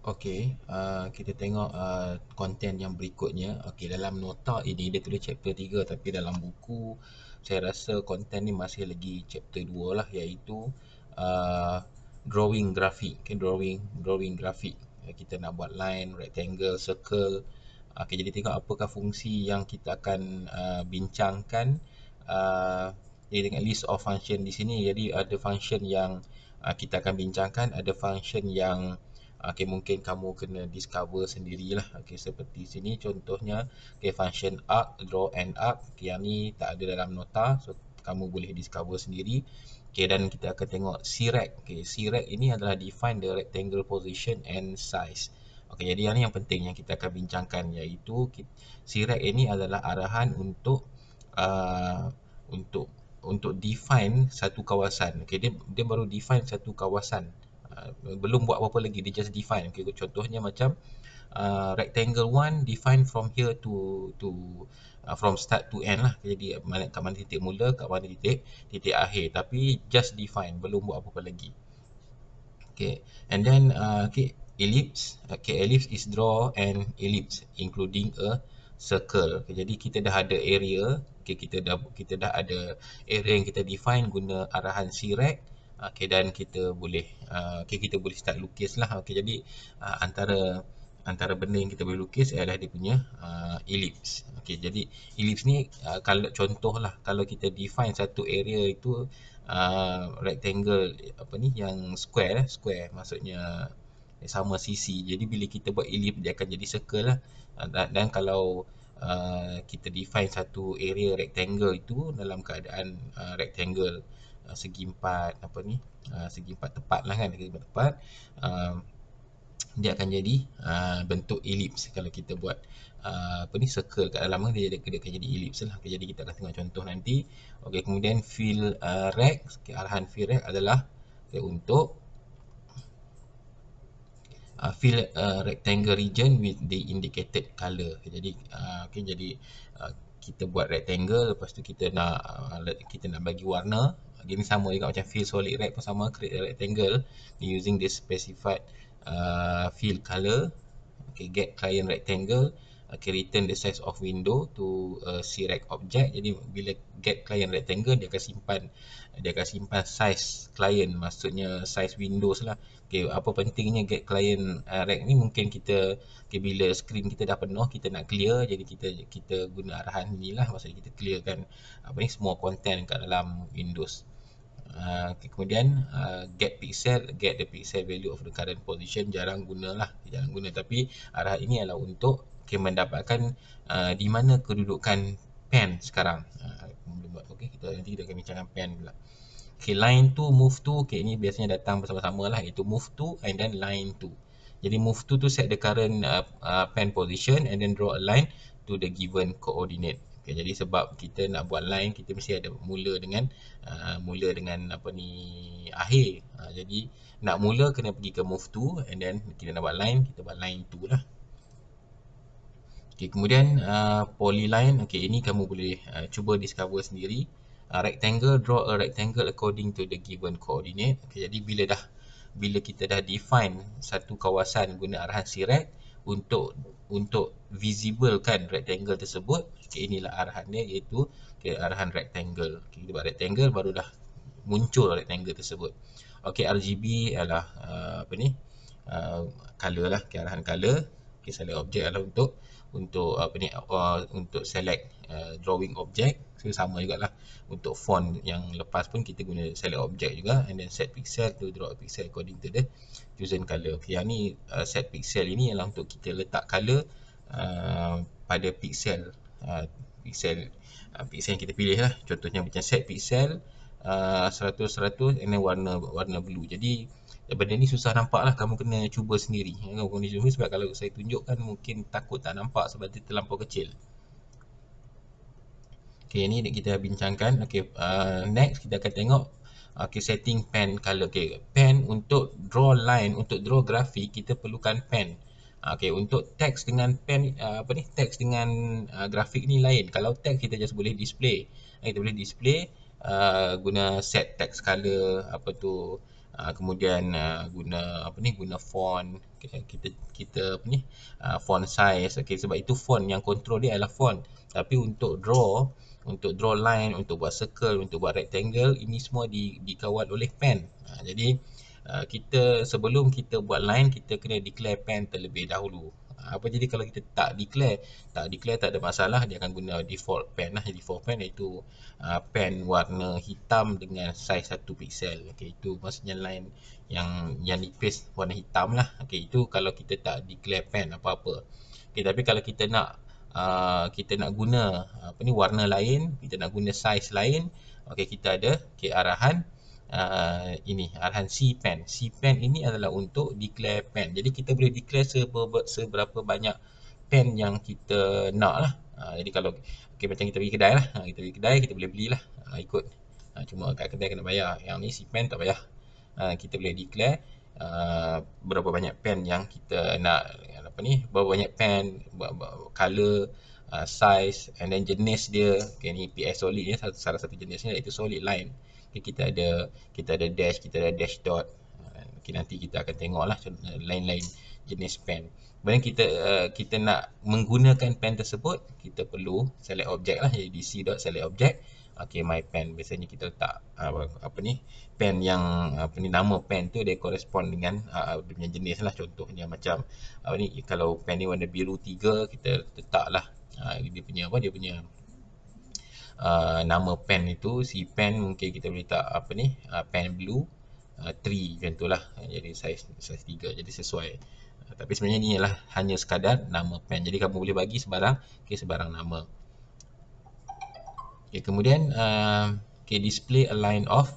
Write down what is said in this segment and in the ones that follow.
Okey, kita tengok konten yang berikutnya. Okey, dalam nota ini dia tulis chapter 3 tapi dalam buku saya rasa konten ni masih lagi chapter 2 lah, iaitu uh, drawing grafik. Okay, drawing grafik. Kita nak buat line, rectangle, circle. Okey, jadi tengok apakah fungsi yang kita akan bincangkan. Uh, Dia dengan list of function di sini. Jadi ada function yang kita akan bincangkan, ada function yang okay, mungkin kamu kena discover sendirilah. Okay, seperti sini contohnya, okay, function arc, draw and arc. Okay, yang ni tak ada dalam nota, so kamu boleh discover sendiri. Okay, dan kita akan tengok C-rect. Okay, C-rect ini adalah define the rectangle position and size. Okay, jadi yang ni yang penting yang kita akan bincangkan, iaitu C-rect ini adalah arahan uh, untuk untuk define satu kawasan. Okay, dia baru define satu kawasan. Belum buat apa-apa lagi, dia just define. Okay, contohnya macam rectangle 1 define from here to from start to end lah. Jadi kat mana titik mula, kat mana titik akhir, tapi just define, belum buat apa-apa lagi. Okay, and then okay, ellipse. Okay, ellipse is draw an ellipse including a circle. Okay, jadi kita dah ada area. Okay, kita dah ada area yang kita define guna arahan C-rect. Okay, dan kita boleh start lukis lah. Okay, jadi antara benda yang kita boleh lukis adalah dia punya ellipse. Okay, jadi ellipse ni kalau contoh lah, kalau kita define satu area itu rectangle apa ni yang square maksudnya sama sisi. Jadi bila kita buat ellipse dia akan jadi circle lah. Dan kalau kita define satu area rectangle itu dalam keadaan rectangle segi empat apa ni, segi empat tepat lah kan, segi empat tepat, uh, dia akan jadi bentuk ellipse. Kalau kita buat apa ni, circle kat dalam dia akan jadi ellipse lah. Okay, jadi kita akan tengok contoh nanti. Okey, kemudian fill rect. Okay, arahan fill rect adalah okay, untuk fill rectangle region with the indicated color. Okay, jadi kita buat rectangle, lepas tu kita nak bagi warna. Ini sama juga macam fill solid rect pun sama, create a rectangle using the specified fill color. Okay, get client rectangle. Okay, return the size of window to a C-rect object. Jadi bila get client rectangle, dia akan simpan size client, maksudnya size windows lah. Okay, apa pentingnya get client rect ni? Mungkin kita, okay, bila screen kita dah penuh, kita nak clear, jadi kita guna arahan ni lah, maksudnya kita clearkan apa ni, semua content kat dalam windows. Okay, kemudian get the pixel value of the current position, jarang guna, tapi arah ini adalah untuk mendapatkan di mana kedudukan pen sekarang. Okay, kita akan bincangkan pen pula. Okay, line to, move to. Okay, ini biasanya datang bersama-sama lah, iaitu move to and then line to. Jadi move to set the current pen position and then draw a line to the given coordinate. Okay, jadi sebab kita nak buat line, kita mesti ada mula dengan apa ni, akhir. Jadi nak mula kena pergi ke move to, and then kita nak buat line, kita buat line to lah. Okay, kemudian polyline. Okay, ini kamu boleh cuba discover sendiri. Rectangle, draw a rectangle according to the given coordinate. Okay, jadi bila kita dah define satu kawasan guna arahan C-rect untuk visible kan rectangle tersebut. Okay, inilah arahan dia, iaitu okay, arahan rectangle. Okay, kita buat rectangle, baru dah muncul rectangle tersebut. Okay, RGB adalah apa ni, color lah, okay, arahan color. Okay, select object adalah untuk apa ni, untuk select drawing object. So sama jugalah untuk font yang lepas pun kita guna select object juga, and then set pixel to draw a pixel according to the chosen color. Okay, yang ni set pixel ini ialah untuk kita letak color pada pixel pixel yang kita pilih lah. Contohnya macam set pixel 100 and then warna blue. Jadi benda ni susah nampak lah, kamu kena cuba sendiri. Kamu kena cuba, sebab kalau saya tunjukkan mungkin takut tak nampak sebab dia terlampau kecil. Okay, ni kita bincangkan. Okay, next kita akan tengok okay, setting pen color. Okay, pen untuk draw line, untuk draw grafik, kita perlukan pen. Okay, untuk teks dengan pen, apa ni, teks dengan grafik ni lain. Kalau teks kita just boleh display. Kita boleh display guna set text color, apa tu, Kemudian guna guna font, kita apa ni, font size. Okey, sebab itu font yang control dia adalah font. Tapi untuk draw line, untuk buat circle, untuk buat rectangle, ini semua dikawal oleh pen. Jadi kita sebelum kita buat line, kita kena declare pen terlebih dahulu. Jadi kalau kita tak declare tak ada masalah, dia akan guna default pen lah. Default pen iaitu pen warna hitam dengan saiz 1 pixel. Okey, itu maksudnya line yang nipis warna hitam lah. Okey, itu kalau kita tak declare pen apa-apa. Okey, tapi kalau kita nak guna warna lain, kita nak guna saiz lain, okey, kita ada arahan arahan cpen. Cpen ini adalah untuk declare pen. Jadi kita boleh declare seberapa banyak pen yang kita nak lah. Jadi kalau macam kita pergi kedai lah, kita pergi kedai, kita boleh belilah ikut. Cuma kat kedai kena bayar. Yang ni cpen tak payah. Kita boleh declare berapa banyak pen yang kita nak, berapa banyak pen, color, size, and then jenis dia. Okay, ni PS solid ni salah satu jenisnya iaitu solid line. Okay, kita ada dash, kita ada dash dot. Okay, nanti kita akan tengok lah lain-lain jenis pen. Kemudian kita nak menggunakan pen tersebut, kita perlu select object lah, jadi dc.select object. Okay, my pen. Biasanya kita letak pen yang nama pen tu dia correspond dengan dia punya jenis lah. Contohnya macam kalau pen ni warna biru 3, kita letak lah dia punya nama pen itu. Si pen mungkin kita boleh letak pen blue 3 macam tu lah. Jadi saiz 3, jadi sesuai. Tapi sebenarnya ni ialah hanya sekadar nama pen. Jadi kamu boleh bagi sebarang nama. Okay, kemudian display a line of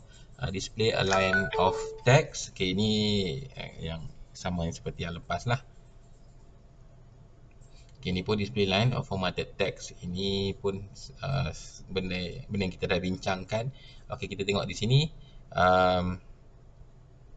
text. Okay, ini yang sama seperti yang lepas lah. Okay, ini pun display line of formatted text. Ini pun benda yang kita dah bincangkan. Okay, kita tengok di sini.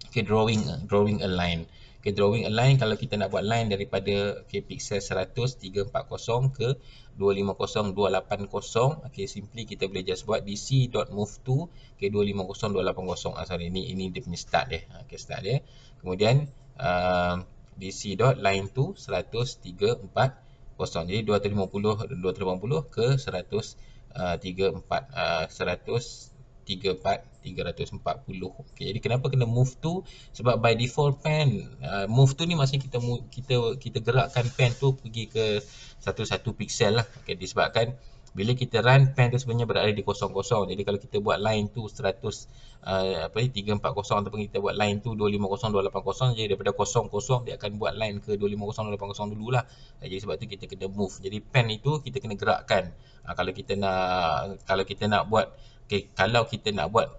Okay, drawing a line. Okay, drawing a line, kalau kita nak buat line daripada pixel 100 340 ke 250 280, okay, simply kita boleh just buat dc.move to 250 280. Sorry, ini dia punya start dia. Okay, start dia. Kemudian dc.line to 100 340. Jadi 250 ke 340. Okay, jadi kenapa kena move to? Sebab by default pen move to ni maksudnya kita gerakkan pen tu pergi ke satu pixel lah. Okay, disebabkan bila kita run, pen tu sebenarnya berada di kosong-kosong. Jadi kalau kita buat line tu 340 ataupun kita buat line tu 250 280, jadi daripada kosong-kosong dia akan buat line ke 250 280 dululah. Jadi sebab tu kita kena move. Jadi pen itu kita kena gerakkan. Kalau kita nak buat kalau kita nak buat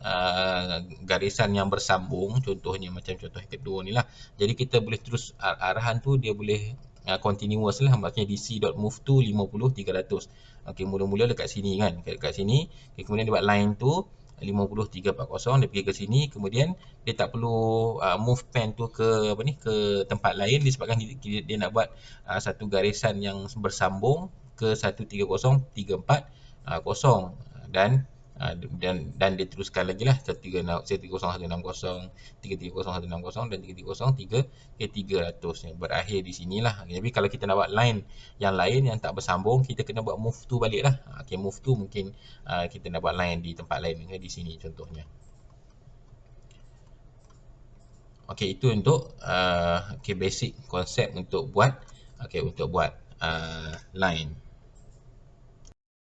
garisan yang bersambung, contohnya macam contoh yang kedua ni lah. Jadi kita boleh terus arahan tu dia boleh continuous lah, maksudnya dc.move to 50 300. Okey, mula-mula dekat sini kan, dekat sini. Okay, kemudian dia buat line tu 50 340, dia pergi ke sini, kemudian dia tak perlu move pen tu ke ke tempat lain disebabkan dia nak buat satu garisan yang bersambung ke 130 340 dan dia teruskan lagi lah 130 160 330 160 dan 330 300 berakhir di sinilah. Jadi kalau kita nak buat line yang lain yang tak bersambung, kita kena buat move to balik lah. Okay, move to mungkin kita nak buat line di tempat lain, di sini contohnya. Okay, itu untuk basic konsep untuk buat line.